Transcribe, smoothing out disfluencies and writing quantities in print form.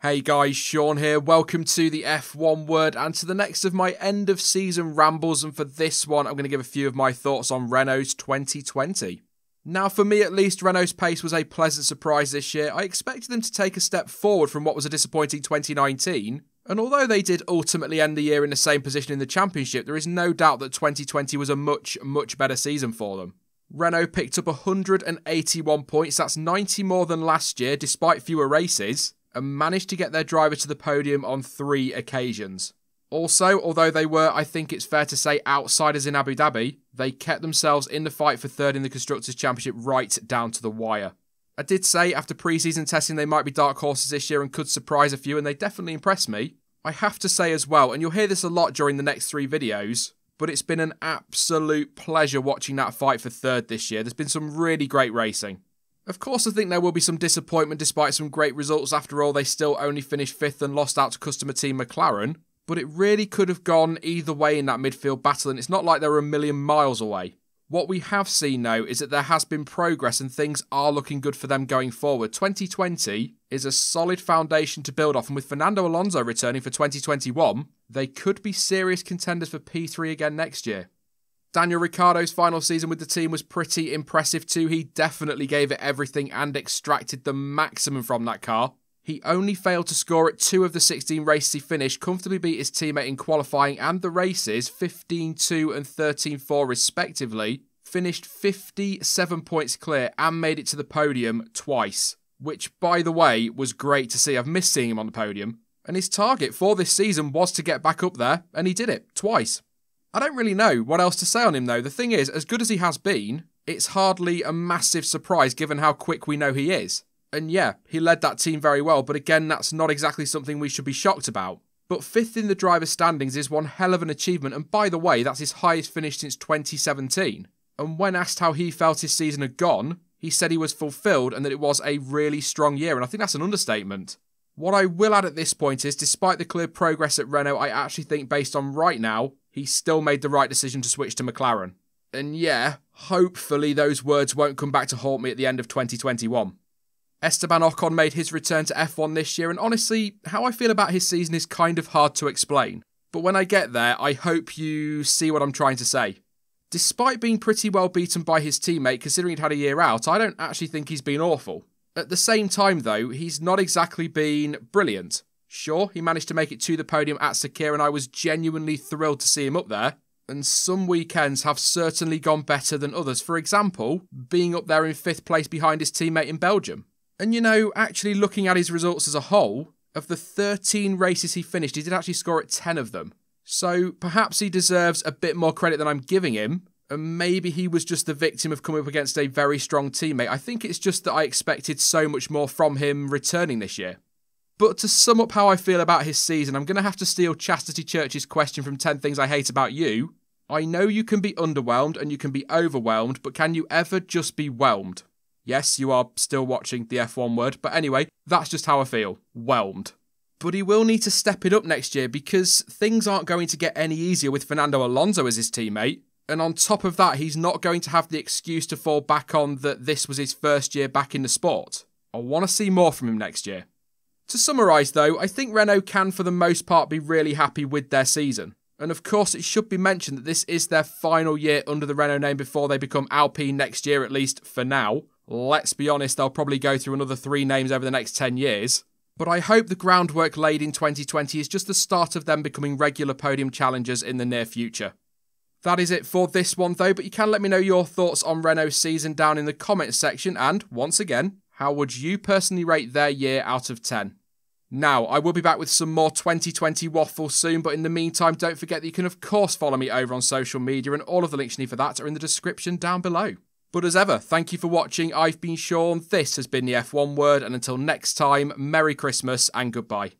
Hey guys, Sean here. Welcome to the F1 Word and to the next of my end of season rambles, and for this one I'm going to give a few of my thoughts on Renault's 2020. Now for me at least, Renault's pace was a pleasant surprise this year. I expected them to take a step forward from what was a disappointing 2019, and although they did ultimately end the year in the same position in the championship, there is no doubt that 2020 was a much better season for them. Renault picked up 181 points, that's 90 more than last year despite fewer races, and managed to get their driver to the podium on 3 occasions. Also, although they were, I think it's fair to say, outsiders in Abu Dhabi, they kept themselves in the fight for third in the Constructors' Championship right down to the wire. I did say after pre-season testing they might be dark horses this year and could surprise a few, and they definitely impressed me. I have to say as well, and you'll hear this a lot during the next 3 videos, but it's been an absolute pleasure watching that fight for third this year. There's been some really great racing. Of course, I think there will be some disappointment despite some great results. After all, they still only finished 5th and lost out to customer team McLaren. But it really could have gone either way in that midfield battle, and it's not like they were a million miles away. What we have seen, though, is that there has been progress and things are looking good for them going forward. 2020 is a solid foundation to build off, and with Fernando Alonso returning for 2021, they could be serious contenders for P3 again next year. Daniel Ricciardo's final season with the team was pretty impressive too. He definitely gave it everything and extracted the maximum from that car. He only failed to score at 2 of the 16 races he finished, comfortably beat his teammate in qualifying and the races, 15-2 and 13-4 respectively, finished 57 points clear and made it to the podium twice, which by the way was great to see. I've missed seeing him on the podium, and his target for this season was to get back up there, and he did it twice. I don't really know what else to say on him though. The thing is, as good as he has been, it's hardly a massive surprise given how quick we know he is. And yeah, he led that team very well, but again, that's not exactly something we should be shocked about. But 5th in the driver's standings is one hell of an achievement, and by the way, that's his highest finish since 2017. And when asked how he felt his season had gone, he said he was fulfilled and that it was a really strong year, and I think that's an understatement. What I will add at this point is, despite the clear progress at Renault, I actually think based on right now, he still made the right decision to switch to McLaren. And yeah, hopefully those words won't come back to haunt me at the end of 2021. Esteban Ocon made his return to F1 this year, and honestly, how I feel about his season is kind of hard to explain. But when I get there, I hope you see what I'm trying to say. Despite being pretty well beaten by his teammate, considering he'd had a year out, I don't actually think he's been awful. At the same time though, he's not exactly been brilliant. Sure, he managed to make it to the podium at Sakir, and I was genuinely thrilled to see him up there. And some weekends have certainly gone better than others. For example, being up there in 5th place behind his teammate in Belgium. And you know, actually looking at his results as a whole, of the 13 races he finished, he did actually score at 10 of them. So perhaps he deserves a bit more credit than I'm giving him. And maybe he was just the victim of coming up against a very strong teammate. I think it's just that I expected so much more from him returning this year. But to sum up how I feel about his season, I'm going to have to steal Chastity Church's question from 10 Things I Hate About You. I know you can be underwhelmed and you can be overwhelmed, but can you ever just be whelmed? Yes, you are still watching the F1 Word, but anyway, that's just how I feel. Whelmed. But he will need to step it up next year because things aren't going to get any easier with Fernando Alonso as his teammate. And on top of that, he's not going to have the excuse to fall back on that this was his first year back in the sport. I want to see more from him next year. To summarise though, I think Renault can for the most part be really happy with their season. And of course it should be mentioned that this is their final year under the Renault name before they become Alpine next year, at least for now. Let's be honest, they'll probably go through another 3 names over the next 10 years. But I hope the groundwork laid in 2020 is just the start of them becoming regular podium challengers in the near future. That is it for this one though, but you can let me know your thoughts on Renault's season down in the comments section, and once again, how would you personally rate their year out of 10? Now, I will be back with some more 2020 waffle soon, but in the meantime, don't forget that you can of course follow me over on social media, and all of the links you need for that are in the description down below. But as ever, thank you for watching. I've been Sean, this has been the F1 Word, and until next time, Merry Christmas and goodbye.